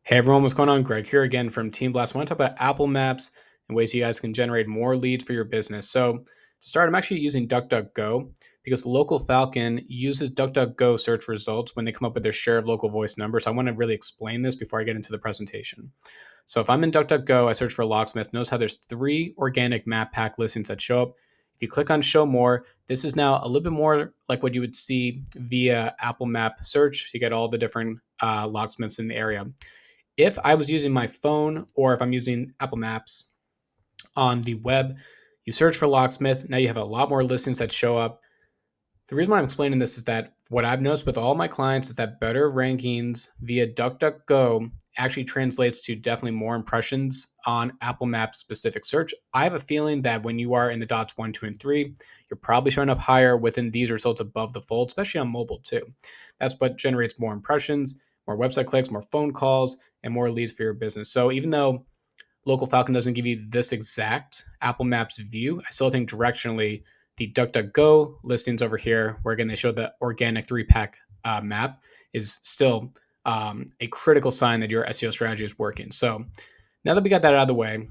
Hey everyone, what's going on? Greg here again from Team Blast. I want to talk about Apple Maps and ways you guys can generate more leads for your business. So to start, I'm actually using DuckDuckGo because Local Falcon uses DuckDuckGo search results when they come up with their share of local voice numbers. So I want to really explain this before I get into the presentation. So if I'm in DuckDuckGo, I search for Locksmith. Notice how there's 3 organic map pack listings that show up. If you click on show more, this is now a little bit more like what you would see via Apple Map search. So you get all the different locksmiths in the area. If I was using my phone or if I'm using Apple Maps on the web, you search for locksmith. Now you have a lot more listings that show up. The reason why I'm explaining this is that what I've noticed with all my clients is that better rankings via DuckDuckGo actually translates to definitely more impressions on Apple Maps specific search. I have a feeling that when you are in the dots 1, 2, and 3, you're probably showing up higher within these results above the fold, especially on mobile too. That's what generates more impressions, more website clicks, more phone calls, and more leads for your business. So even though Local Falcon doesn't give you this exact Apple Maps view, I still think directionally the DuckDuckGo listings over here, where again they show the organic 3-pack map, is still a critical sign that your SEO strategy is working. So now that we got that out of the way,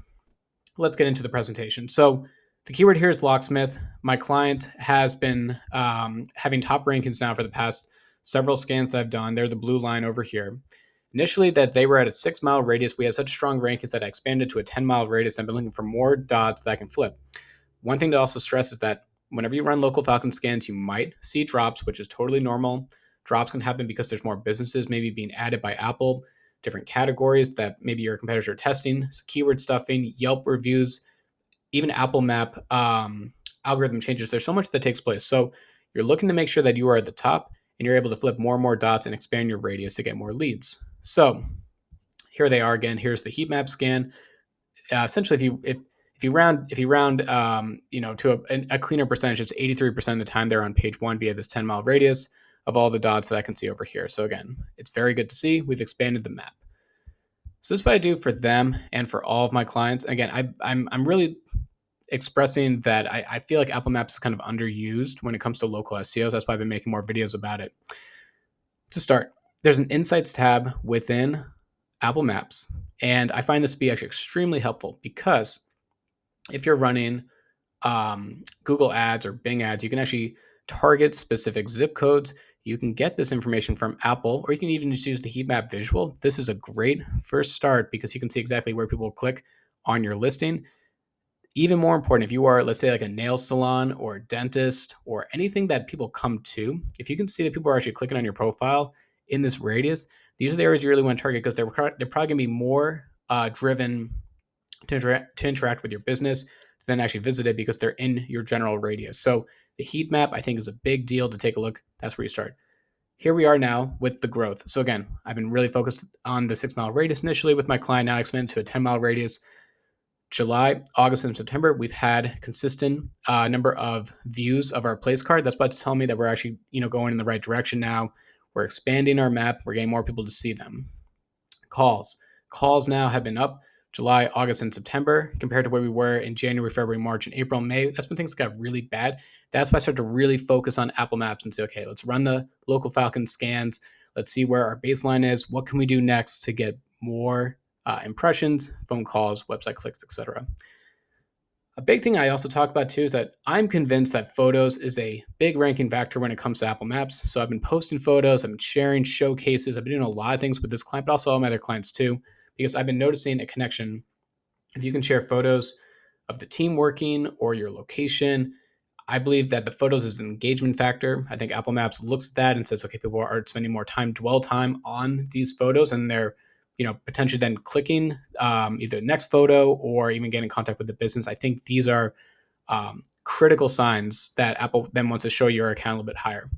let's get into the presentation. So the keyword here is locksmith. My client has been having top rankings now for the past several scans that I've done. They're the blue line over here. Initially, that they were at a 6-mile radius. We had such strong rankings that I expanded to a 10-mile radius. I've been looking for more dots that I can flip. One thing to also stress is that whenever you run local Falcon scans, you might see drops, which is totally normal. Drops can happen because there's more businesses maybe being added by Apple, different categories that maybe your competitors are testing, keyword stuffing, Yelp reviews, even Apple Map algorithm changes. There's so much that takes place. So you're looking to make sure that you are at the top and you're able to flip more and more dots and expand your radius to get more leads. So here they are again. Here's the heat map scan. Essentially, if you round to a cleaner percentage, it's 83% of the time they're on page 1 via this 10-mile radius of all the dots that I can see over here. So again, it's very good to see. We've expanded the map. So this is what I do for them and for all of my clients. Again, I'm really expressing that I feel like Apple Maps is kind of underused when it comes to local SEOs. That's why I've been making more videos about it. To start, there's an Insights tab within Apple Maps. And I find this to be actually extremely helpful because if you're running Google ads or Bing ads, you can actually target specific zip codes. You can get this information from Apple, or you can even just use the heat map visual. This is a great first start because you can see exactly where people click on your listing. Even more important, if you are, let's say, like a nail salon or a dentist or anything that people come to, if you can see that people are actually clicking on your profile in this radius, these are the areas you really want to target because they're probably going to be more driven to interact with your business than actually visit it because they're in your general radius. So the heat map, I think, is a big deal to take a look. That's where you start. Here we are now with the growth. So again, I've been really focused on the 6-mile radius initially with my client. Now I expanded to a 10-mile radius. July, August, and September, we've had consistent number of views of our place card. That's about to tell me that we're actually, going in the right direction now. We're expanding our map. We're getting more people to see them. Calls now have been up July, August, and September compared to where we were in January, February, March, and April, May. That's when things got really bad. That's why I started to really focus on Apple Maps and say, okay, let's run the local Falcon scans. Let's see where our baseline is. What can we do next to get more impressions, phone calls, website clicks, etc. A big thing I also talk about too is that I'm convinced that photos is a big ranking factor when it comes to Apple Maps. So I've been posting photos, I've been sharing showcases, I've been doing a lot of things with this client, but also all my other clients too, because I've been noticing a connection. If you can share photos of the team working or your location, I believe that the photos is an engagement factor. I think Apple Maps looks at that and says, okay, people are spending more dwell time on these photos, and they're potentially then clicking either next photo or even getting in contact with the business. I think these are critical signs that Apple then wants to show your account a little bit higher.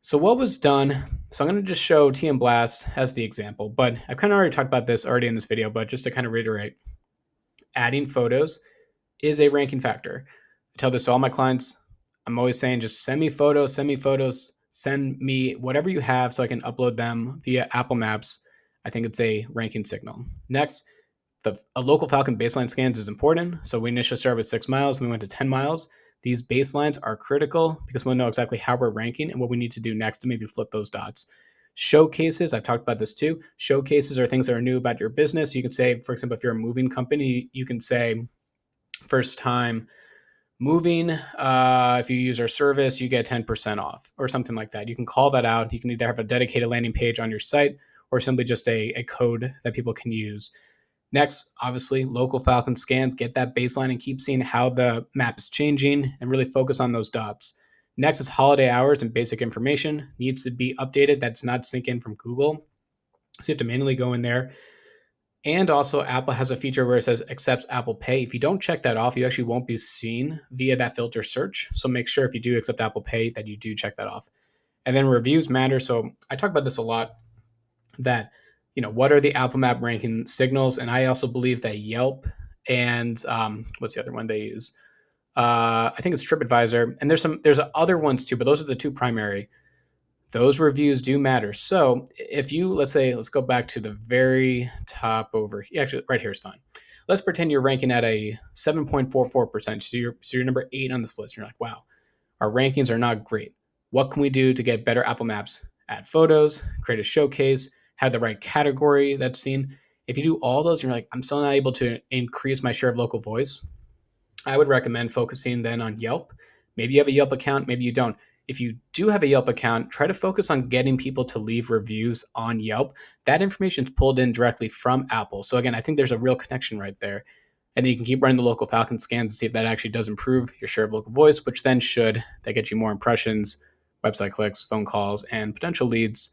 So what was done? So I'm going to just show TM Blast as the example, but I've kind of already talked about this already in this video, but just to kind of reiterate, adding photos is a ranking factor. I tell this to all my clients. I'm always saying, just send me photos, send me whatever you have so I can upload them via Apple Maps. I think it's a ranking signal. Next, a local Falcon baseline scans is important. So we initially started with 6 miles and we went to 10 miles. These baselines are critical because we'll know exactly how we're ranking and what we need to do next to maybe flip those dots. Showcases, I've talked about this too. Showcases are things that are new about your business. You can say, for example, if you're a moving company, you can say first time moving, if you use our service, you get 10% off or something like that. You can call that out. You can either have a dedicated landing page on your site or simply just a code that people can use. Next, obviously, local Falcon scans, get that baseline and keep seeing how the map is changing and really focus on those dots. Next is holiday hours and basic information needs to be updated. That's not sync in from Google. So you have to manually go in there. And also, Apple has a feature where it says accepts Apple Pay. If you don't check that off, you actually won't be seen via that filter search. So make sure if you do accept Apple Pay that you do check that off. And then reviews matter. So I talk about this a lot, that, what are the Apple Map ranking signals? And I also believe that Yelp and what's the other one they use? I think it's TripAdvisor. And there's other ones too, but those are the two primary. Those reviews do matter. So if you, let's go back to the very top over here. Actually, right here is fine. Let's pretend you're ranking at a 7.44%. So you're number 8 on this list. You're like, wow, our rankings are not great. What can we do to get better Apple Maps? Add photos, create a showcase, have the right category that's seen. If you do all those, you're like, I'm still not able to increase my share of local voice. I would recommend focusing then on Yelp. Maybe you have a Yelp account, maybe you don't. If you do have a Yelp account, try to focus on getting people to leave reviews on Yelp. That information is pulled in directly from Apple. So again, I think there's a real connection right there. And then you can keep running the local Falcon scans to see if that actually does improve your share of local voice, which then should that get you more impressions, website clicks, phone calls, and potential leads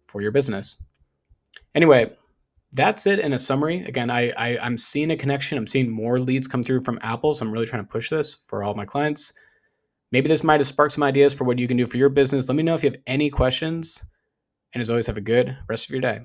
for your business. Anyway, that's it in a summary. Again, I'm seeing a connection. I'm seeing more leads come through from Apple. So I'm really trying to push this for all my clients. Maybe this might have sparked some ideas for what you can do for your business. Let me know if you have any questions. And as always, have a good rest of your day.